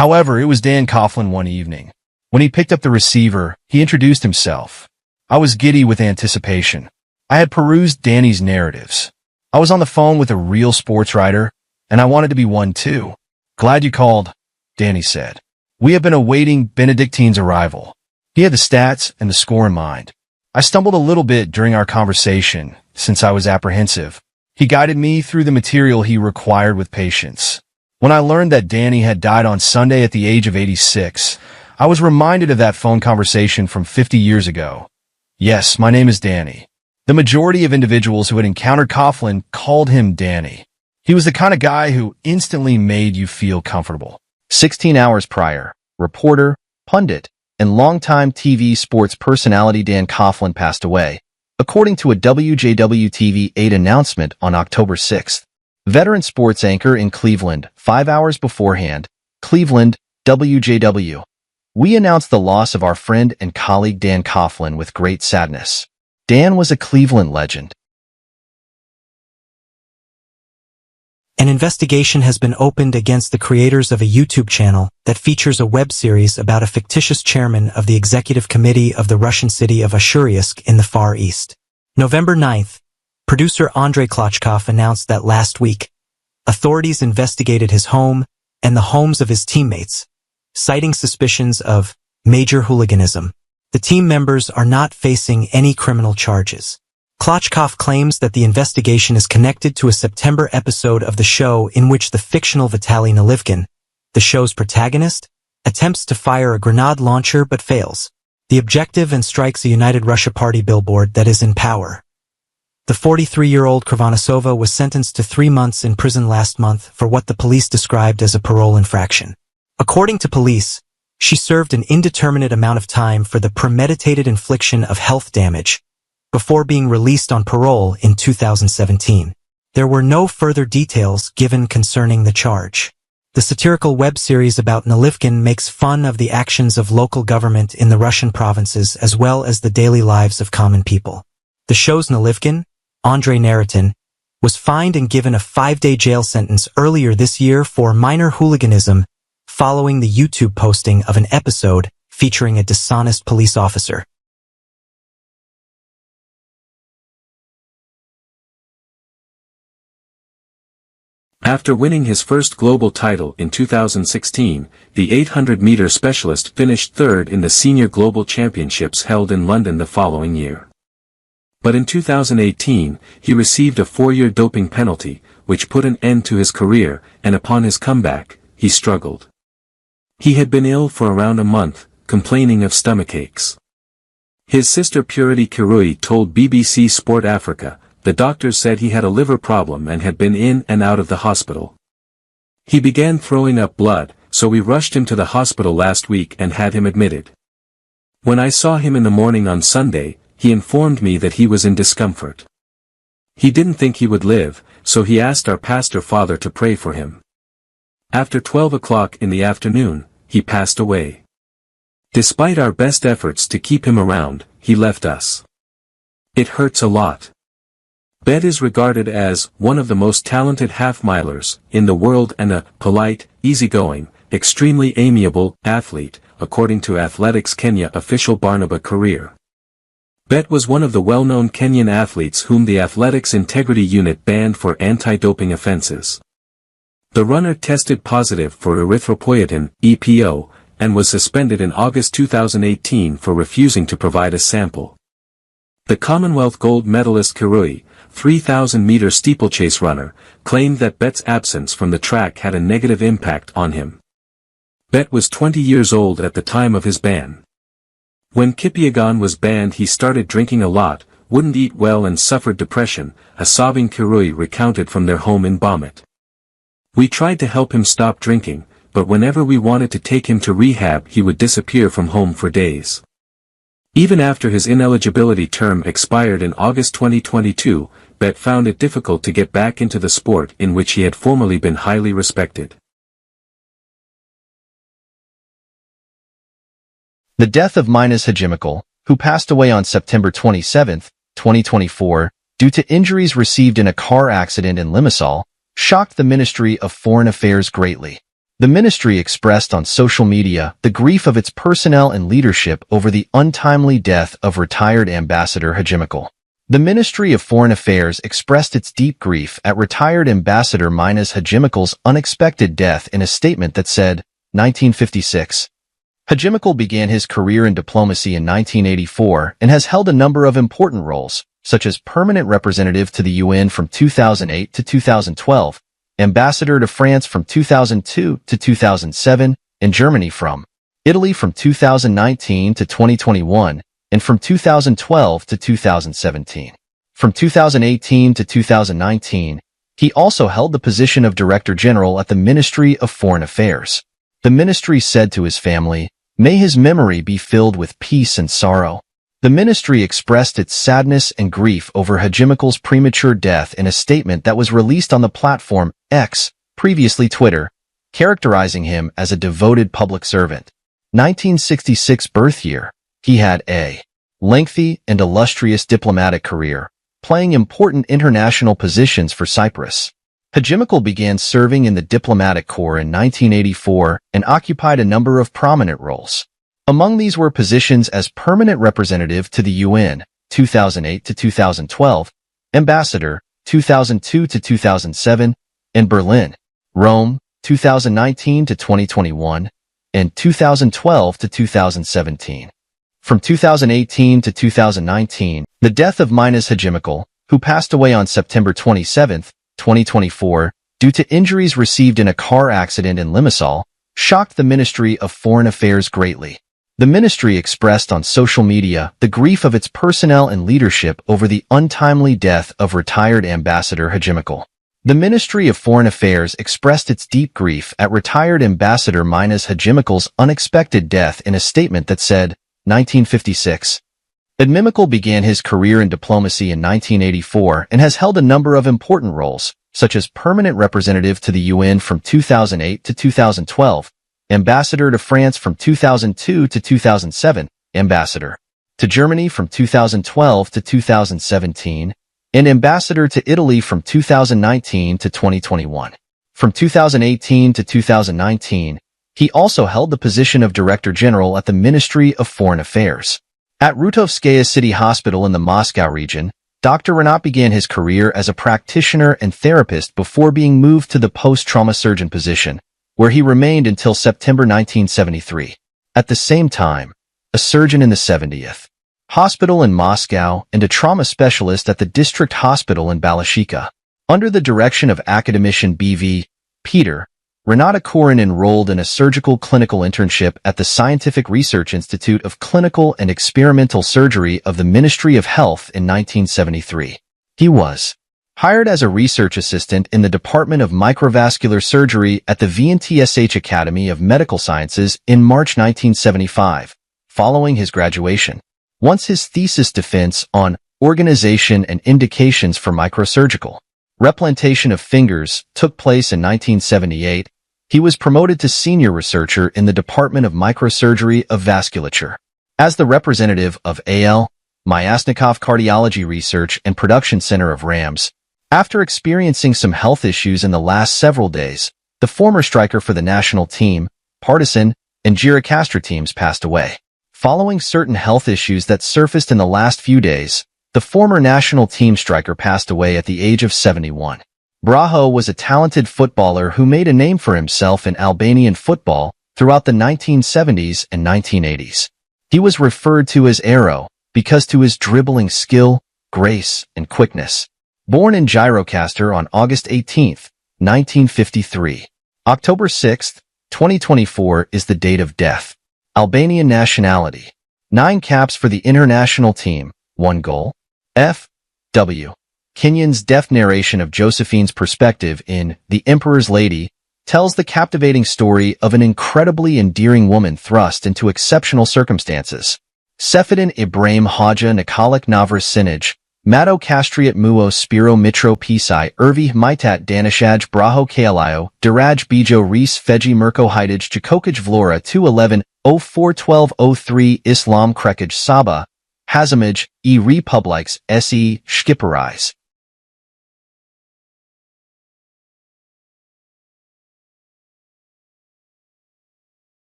However, it was Dan Coughlin one evening. When he picked up the receiver, he introduced himself. I was giddy with anticipation. I had perused Danny's narratives. I was on the phone with a real sports writer, and I wanted to be one too. "Glad you called," Danny said. "We have been awaiting Benedictine's arrival." He had the stats and the score in mind. I stumbled a little bit during our conversation, since I was apprehensive. He guided me through the material he required with patience. When I learned that Danny had died on Sunday at the age of 86, I was reminded of that phone conversation from 50 years ago. Yes, my name is Danny. The majority of individuals who had encountered Coughlin called him Danny. He was the kind of guy who instantly made you feel comfortable. 16 hours prior, reporter, pundit, and longtime TV sports personality Dan Coughlin passed away, according to a WJW-TV8 announcement on October 6th. Veteran sports anchor in Cleveland, 5 hours beforehand, Cleveland, WJW. We announced the loss of our friend and colleague Dan Coughlin with great sadness. Dan was a Cleveland legend. An investigation has been opened against the creators of a YouTube channel that features a web series about a fictitious chairman of the executive committee of the Russian city of Ushuriysk in the Far East. November 9th, producer Andrei Klochkov announced that last week, authorities investigated his home and the homes of his teammates, citing suspicions of major hooliganism. The team members are not facing any criminal charges. Klochkov claims that the investigation is connected to a September episode of the show in which the fictional Vitaly Nalyvkin, the show's protagonist, attempts to fire a grenade launcher but fails. The objective and strikes a United Russia Party billboard that is in power. The 43-year-old Krivonasova was sentenced to 3 months in prison last month for what the police described as a parole infraction. According to police, she served an indeterminate amount of time for the premeditated infliction of health damage before being released on parole in 2017. There were no further details given concerning the charge. The satirical web series about Nalyvkin makes fun of the actions of local government in the Russian provinces as well as the daily lives of common people. The show's Nalyvkin, Andrei Naratin, was fined and given a 5-day jail sentence earlier this year for minor hooliganism following the YouTube posting of an episode featuring a dishonest police officer. After winning his first global title in 2016, the 800-meter specialist finished third in the Senior Global Championships held in London the following year. But in 2018, he received a 4-year doping penalty, which put an end to his career, and upon his comeback, he struggled. He had been ill for around a month, complaining of stomachaches. His sister Purity Kirui told BBC Sport Africa, the doctors said he had a liver problem and had been in and out of the hospital. He began throwing up blood, so we rushed him to the hospital last week and had him admitted. When I saw him in the morning on Sunday, he informed me that he was in discomfort. He didn't think he would live, so he asked our pastor father to pray for him. After 12 o'clock in the afternoon, he passed away. Despite our best efforts to keep him around, he left us. It hurts a lot. Bet is regarded as one of the most talented half-milers in the world and a polite, easygoing, extremely amiable athlete, according to Athletics Kenya official Barnaba Career. Bet was one of the well-known Kenyan athletes whom the Athletics Integrity Unit banned for anti-doping offenses. The runner tested positive for erythropoietin, EPO, and was suspended in August 2018 for refusing to provide a sample. The Commonwealth gold medalist Kirui, 3,000-meter steeplechase runner, claimed that Bet's absence from the track had a negative impact on him. Bet was 20 years old at the time of his ban. When Kipyegon was banned, he started drinking a lot, wouldn't eat well and suffered depression, a sobbing Kirui recounted from their home in Bomet. We tried to help him stop drinking, but whenever we wanted to take him to rehab he would disappear from home for days. Even after his ineligibility term expired in August 2022, Bet found it difficult to get back into the sport in which he had formerly been highly respected. The death of Minas Hajimikal, who passed away on September 27, 2024, due to injuries received in a car accident in Limassol, shocked the Ministry of Foreign Affairs greatly. The ministry expressed on social media the grief of its personnel and leadership over the untimely death of retired Ambassador Hajimekal. The Ministry of Foreign Affairs expressed its deep grief at retired Ambassador Minas Hajimekal's unexpected death in a statement that said, 1956. Hajimekal began his career in diplomacy in 1984 and has held a number of important roles, such as permanent representative to the UN from 2008 to 2012, ambassador to France from 2002 to 2007, and Germany from Italy from 2019 to 2021, and from 2012 to 2017. From 2018 to 2019, he also held the position of Director General at the Ministry of Foreign Affairs. The ministry said to his family, "May his memory be filled with peace and sorrow." The ministry expressed its sadness and grief over Hajimekal's premature death in a statement that was released on the platform X, previously Twitter, characterizing him as a devoted public servant. 1966 birth year. He had a lengthy and illustrious diplomatic career, playing important international positions for Cyprus. Hajimekal began serving in the diplomatic corps in 1984 and occupied a number of prominent roles. Among these were positions as permanent representative to the UN, 2008 to 2012, ambassador, 2002 to 2007, in Berlin, Rome, 2019 to 2021, and 2012 to 2017. From 2018 to 2019, the death of Minas Hajimekal, who passed away on September 27, 2024, due to injuries received in a car accident in Limassol, shocked the Ministry of Foreign Affairs greatly. The ministry expressed on social media the grief of its personnel and leadership over the untimely death of retired Ambassador Hajimekal. The Ministry of Foreign Affairs expressed its deep grief at retired Ambassador Minas Hajimekal's unexpected death in a statement that said, 1956. Hajimekal began his career in diplomacy in 1984 and has held a number of important roles, such as permanent representative to the UN from 2008 to 2012, ambassador to France from 2002 to 2007, ambassador to Germany from 2012 to 2017, and ambassador to Italy from 2019 to 2021. From 2018 to 2019, he also held the position of Director General at the Ministry of Foreign Affairs. At Rutovskaya City Hospital in the Moscow region, Dr. Renat began his career as a practitioner and therapist before being moved to the post-trauma surgeon position, where he remained until September 1973. At the same time, a surgeon in the 70th Hospital in Moscow and a trauma specialist at the District Hospital in Balashikha. Under the direction of academician B.V. Peter, Renata Korin enrolled in a surgical clinical internship at the Scientific Research Institute of Clinical and Experimental Surgery of the Ministry of Health in 1973. He was hired as a research assistant in the Department of Microvascular Surgery at the VNTSH Academy of Medical Sciences in March 1975, following his graduation. Once his thesis defense on organization and indications for microsurgical replantation of fingers took place in 1978, he was promoted to senior researcher in the Department of Microsurgery of Vasculature. As the representative of A.L. Myasnikov Cardiology Research and Production Center of RAMS, after experiencing some health issues in the last several days, the former striker for the national team, Partizan, and Girocastra teams passed away. Following certain health issues that surfaced in the last few days, the former national team striker passed away at the age of 71. Braho was a talented footballer who made a name for himself in Albanian football throughout the 1970s and 1980s. He was referred to as Arrow because to his dribbling skill, grace, and quickness. Born in Girocastra on August 18, 1953. October 6, 2024 is the date of death. Albanian nationality. 9 caps for the international team, 1 goal. F.W. Kenyon's death narration of Josephine's perspective in The Emperor's Lady tells the captivating story of an incredibly endearing woman thrust into exceptional circumstances. Sefidin Ibrahim Haja Nikolic Navras Sinaj, Mato Castriat Muo Spiro Mitro Pisai Irvi Mitat Danishaj Braho Kailio, Diraj Bijo Rees Feji Mirko Hidaj Jakokaj Vlora 211 0412 03 Islam Krekaj Saba, Hazamaj, E Republics, Se, Skiparais.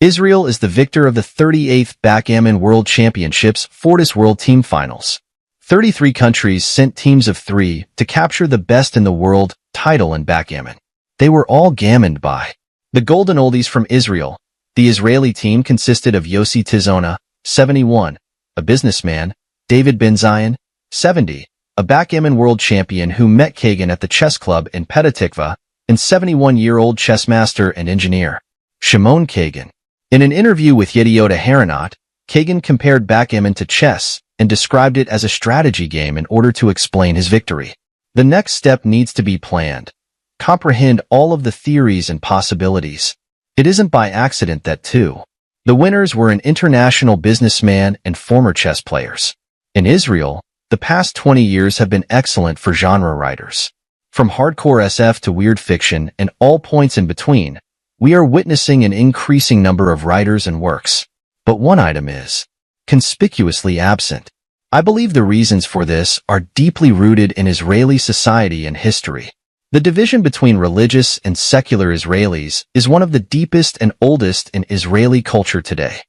Israel is the victor of the 38th Backgammon World Championships Fortis World Team Finals. 33 countries sent teams of 3 to capture the best in the world title in backgammon. They were all gammoned by the Golden Oldies from Israel. The Israeli team consisted of Yossi Tizona, 71, a businessman, David Ben-Zion, 70, a backgammon world champion who met Kagan at the chess club in Petah Tikva, and 71-year-old chess master and engineer, Shimon Kagan. In an interview with Yediot Aharonot, Kagan compared backgammon to chess and described it as a strategy game in order to explain his victory. The next step needs to be planned. Comprehend all of the theories and possibilities. It isn't by accident that the winners were an international businessman and former chess players. In Israel, the past 20 years have been excellent for genre writers. From hardcore SF to weird fiction and all points in between, we are witnessing an increasing number of writers and works. But one item is conspicuously absent. I believe the reasons for this are deeply rooted in Israeli society and history. The division between religious and secular Israelis is one of the deepest and oldest in Israeli culture today.